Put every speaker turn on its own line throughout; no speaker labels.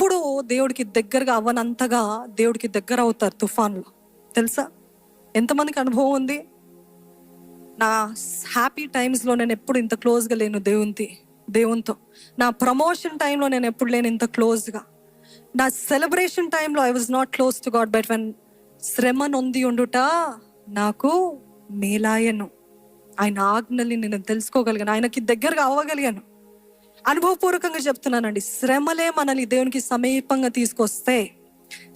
ఎప్పుడు దేవుడికి దగ్గరగా అవ్వనంతగా దేవుడికి దగ్గర అవుతారు తుఫాన్లో. తెలుసా? ఎంతమందికి అనుభవం ఉంది? నా హ్యాపీ టైమ్స్లో నేను ఎప్పుడు ఇంత క్లోజ్గా లేను దేవునితో. నా ప్రమోషన్ టైంలో నేను ఎప్పుడు లేను ఇంత క్లోజ్గా. నా సెలబ్రేషన్ టైంలో I was not close to God, but when శ్రమ నొంది ఉండుట నాకు మేలాయను. ఆయన ఆజ్ఞల్ని నేను తెలుసుకోగలిగాను, ఆయనకి దగ్గరగా అవ్వగలిగాను. అనుభవపూర్వకంగా చెప్తున్నానండి, శ్రమలే మనల్ని దేవునికి సమీపంగా తీసుకొస్తే,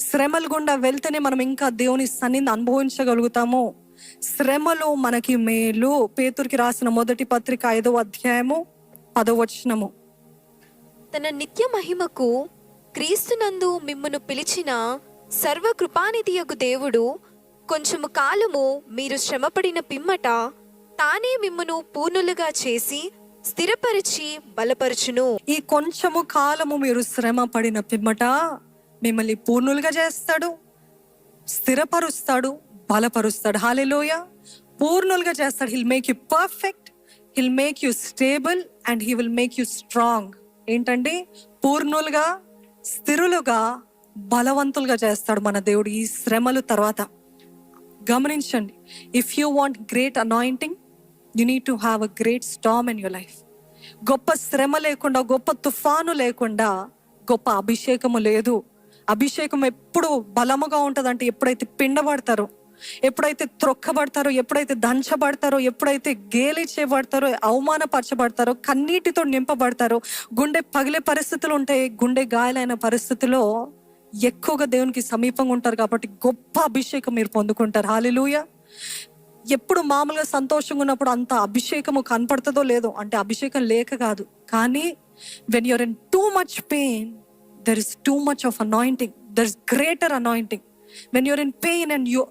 శ్రమల గుండా వెళ్తేనే మనం ఇంకా దేవుని సన్నిధిని అనుభవించగలుగుతాము. శ్రమలు మనకి మేలు. పేతురుకి రాసిన మొదటి పత్రిక 5వ అధ్యాయము 10వ వచనము.
తన నిత్య మహిమకు క్రీస్తునందు మిమ్మును పిలిచిన సర్వకృపానిధియగు దేవుడు కొంచెము కాలము మీరు శ్రమపడిన పిమ్మట తానే మిమ్మును పూర్ణులుగా చేసి స్థిరపరిచి బలపరచును.
ఈ కొంచెము కాలము మీరు శ్రమ పడిన పిమ్మట మిమ్మల్ని పూర్ణులుగా చేస్తాడు, స్థిరపరుస్తాడు, బలపరుస్తాడు. హల్లెలూయా. పూర్ణులుగా చేస్తాడు. Hill make you perfect, hill make you stable and he will make you strong. ఏంటండి? పూర్ణులుగా, స్థిరులుగా, బలవంతులుగా చేస్తాడు మన దేవుడు ఈ శ్రమలు తర్వాత. గమనించండి, if you want great anointing, you need to have a great Storm in your life. గొప్ప శ్రమ లేకుండా, గొప్ప తుఫాను లేకుండా గొప్ప అభిషేకము లేదు. అభిషేకం ఎప్పుడు బలముగా ఉంటుందంటే ఎప్పుడైతే పిండబడతారో, ఎప్పుడైతే త్రొక్కబడతారో, ఎప్పుడైతే దంచబడతారో, ఎప్పుడైతే గేలి చేయబడతారో, అవమానపరచబడతారో, కన్నీటితో నింపబడతారో, గుండె పగిలే పరిస్థితులు ఉంటాయి. గుండె గాయాలైన పరిస్థితుల్లో ఎక్కువగా దేవునికి సమీపంగా ఉంటారు కాబట్టి గొప్ప అభిషేకం మీరు పొందుకుంటారు. హల్లెలూయా. ఎప్పుడు మామూలుగా సంతోషంగా ఉన్నప్పుడు అంత అభిషేకము కనపడుతుందో లేదో, అంటే అభిషేకం లేక కాదు, కానీ when you're in too much pain, there is too much of anointing, there is greater anointing. When you're in pain and you,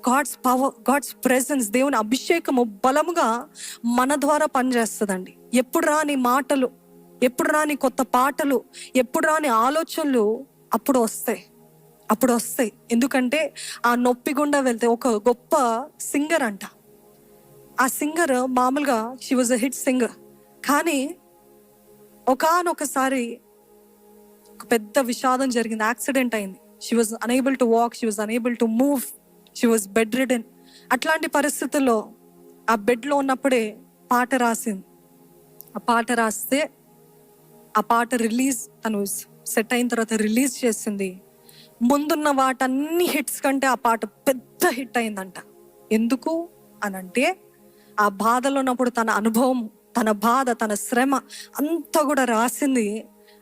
God's power, God's presence, దేవుని అభిషేకము బలముగా మన ద్వారా పనిచేస్తుందండి. ఎప్పుడు రాని మాటలు, ఎప్పుడు రాని కొత్త పాటలు, ఎప్పుడు రాని ఆలోచనలు అప్పుడు వస్తాయి. ఎందుకంటే ఆ నొప్పి గుండా వెళ్తే, ఒక గొప్ప సింగర్ అంట, ఆ సింగర్ మామూలుగా she was a hit singer, కానీ ఒకానొకసారి ఒక పెద్ద విషాదం జరిగింది. యాక్సిడెంట్ అయింది. She was unable to walk, she was unable to move, she was bed ridden. అట్లాంటి పరిస్థితుల్లో ఆ బెడ్లో ఉన్నప్పుడే పాట రాసింది. ఆ పాట రాస్తే ఆ పాట రిలీజ్, తను సెట్ అయిన తర్వాత రిలీజ్ చేసింది. ముందున్న వాటన్ని హిట్స్ కంటే ఆ పాట పెద్ద హిట్ అయిందంట. ఎందుకు అనంటే, ఆ బాధలో ఉన్నప్పుడు తన అనుభవం, తన బాధ, తన శ్రమ అంతా కూడా రాసింది.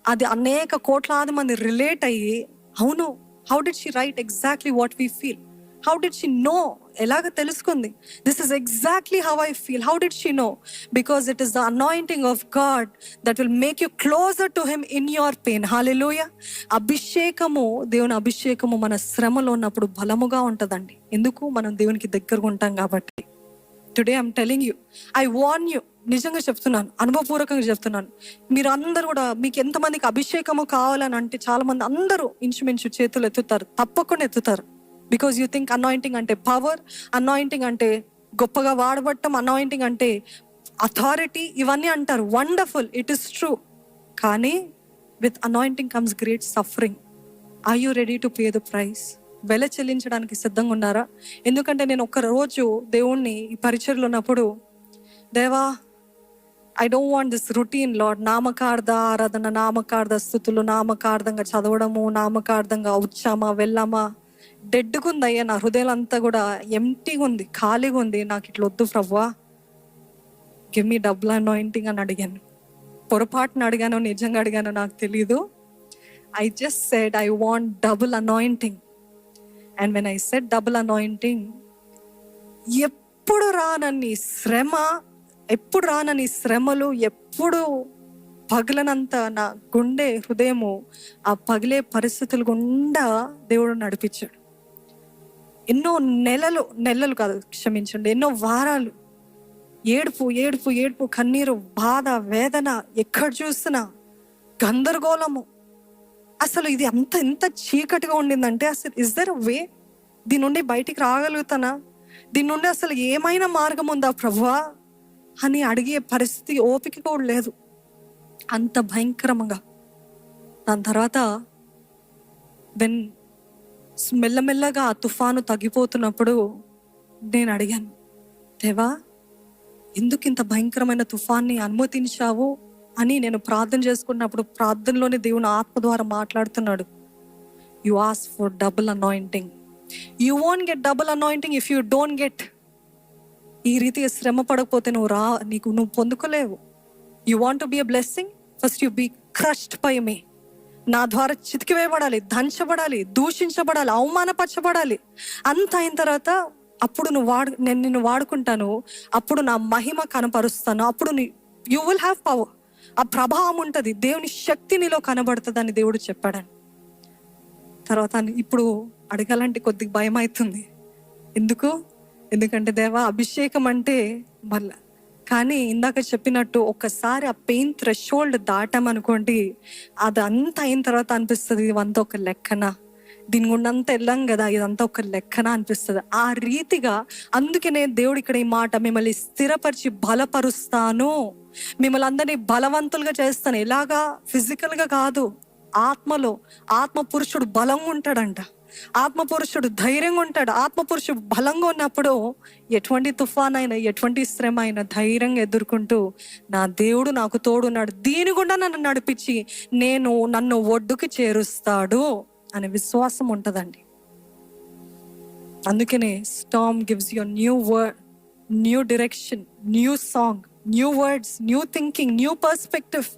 అది అనేక కోట్లాది మంది రిలేట్ అయ్యి, అవును, how did she write exactly what we feel, how did she know, ఎలాగ తెలుసుకుంది, this is exactly how I feel, how did she know, because it is the anointing of God that will make you closer to him in your pain. Hallelujah. అభిషేకము, దేవుని అభిషేకము మన శ్రమలో ఉన్నప్పుడు బలముగా ఉంటుందండి. ఎందుకు? మనం దేవునికి దగ్గరగా ఉంటాం కాబట్టి. Today I'm telling you, I warn you, నిజంగా చెప్తున్నాను, అనుభవపూర్వకంగా చెప్తున్నాను. మీరు అందరూ కూడా, మీకు ఎంతమందికి అభిషేకము కావాలని అంటే, చాలా మంది అందరూ ఇంచుమించు చేతులు ఎత్తుతారు, తప్పకుండా ఎత్తుతారు. బికాజ్ యూ థింక్ అనాయింటింగ్ అంటే పవర్, అనాయింటింగ్ అంటే గొప్పగా వాడబట్టం, అనాయింటింగ్ అంటే అథారిటీ, ఇవన్నీ అంటారు. Wonderful, it is true. కానీ with anointing comes great suffering. Are you ready to pay the price? వెల చెల్లించడానికి సిద్ధంగా ఉన్నారా? ఎందుకంటే నేను ఒక రోజు దేవుణ్ణి ఈ పరిచర్లో ఉన్నప్పుడు, దేవా, I don't want this routine lord. నామకార్థ ఆరాధన, నామకార్థ స్థుతులు, నామకార్థంగా చదవడము, నామకార్థంగా వచ్చామా వెళ్ళామా, డెడ్గా ఉంది అయ్యా. నా హృదయం అంతా కూడా ఎంటీగా ఉంది, ఖాళీగా ఉంది. నాకు ఇట్లా వద్దు ప్రవ్వా, గివ్ మీ డబుల్ అనాయింటింగ్ అని అడిగాను. పొరపాటున అడిగానో నిజంగా అడిగానో నాకు తెలీదు. I just said I want double anointing. And when I said double anointing, ఎప్పుడు రానని శ్రమ, ఎప్పుడు రానని శ్రమలు, ఎప్పుడు పగలనంత నా గుండె హృదయము ఆ పగిలే పరిస్థితులు గుండా దేవుడు నడిపించాడు. ఎన్నో నెలలు కాదు, క్షమించండి, ఎన్నో వారాలు ఏడుపు, కన్నీరు, బాధ, వేదన, ఎక్కడ చూసినా గందరగోళము. అసలు ఇది ఎంత చీకటిగా ఉండిందంటే, అసలు ఇస్ దర్ అ వే, దీని నుండి బయటికి రాగలుగుతానా, దీని నుండి అసలు ఏమైనా మార్గం ఉందా ప్రభువా అని అడిగే పరిస్థితి, ఓపిక కూడా లేదు. అంత భయంకరంగా దాని తర్వాత మెల్లమెల్లగా ఆ తుఫాను తగ్గిపోతున్నప్పుడు నేను అడిగాను, దేవా ఎందుకు ఇంత భయంకరమైన తుఫాన్ని అనుమతించావు అని నేను ప్రార్థన చేసుకున్నప్పుడు ప్రార్థనలోనే దేవుని ఆత్మ ద్వారా మాట్లాడుతున్నాడు. You ask for double anointing. You won't get double anointing if you don't get. ఈ రీతిగా శ్రమ పడకపోతే నువ్వు పొందుకోలేవు. You want to be a blessing, first you be crushed by me. నా ద్వారా చితికివేయబడాలి, దంచబడాలి, దూషించబడాలి, అవమానపరచబడాలి. అంత అయిన తర్వాత అప్పుడు నేను నిన్ను వాడుకుంటాను, అప్పుడు నా మహిమ కనపరుస్తాను, అప్పుడు యూ విల్ హ్యావ్ పవర్. ఆ ప్రభావం ఉంటుంది, దేవుని శక్తి నీలో కనబడుతుంది అని దేవుడు చెప్పాడని. తర్వాత ఇప్పుడు అడగాలంటే కొద్దిగా భయం అవుతుంది. ఎందుకంటే దేవా అభిషేకం అంటే మళ్ళా. కానీ ఇందాక చెప్పినట్టు ఒక్కసారి ఆ పెయిన్ థ్రెషోల్డ్ దాటామనుకోండి, అది అంతా అయిన తర్వాత అనిపిస్తుంది ఇదంతా ఒక లెక్కన, దీని గుండా అంతా వెళ్ళాం కదా, ఇదంతా ఒక లెక్కన అనిపిస్తుంది. ఆ రీతిగా అందుకనే దేవుడు ఇక్కడ ఈ మాట, మిమ్మల్ని స్థిరపరిచి బలపరుస్తాను, మిమ్మల్ని అందరినీ బలవంతులుగా చేస్తాను. ఎలాగా? ఫిజికల్గా కాదు, ఆత్మలో. ఆత్మ పురుషుడు బలంగా ఉంటాడంట, ఆత్మ పురుషుడు ధైర్యంగా ఉంటాడు. ఆత్మ పురుషుడు బలంగా ఉన్నప్పుడు ఎటువంటి తుఫాన్ అయినా, ఎటువంటి శ్రమ అయినా ధైర్యంగా ఎదుర్కొంటూ నా దేవుడు నాకు తోడున్నాడు, దీని గుండా నన్ను నడిపించి నన్ను ఒడ్డుకి చేరుస్తాడు అనే విశ్వాసం ఉంటుందండి. అందుకనే Storm gives you new word, new direction, new song, new words, new thinking, new perspective.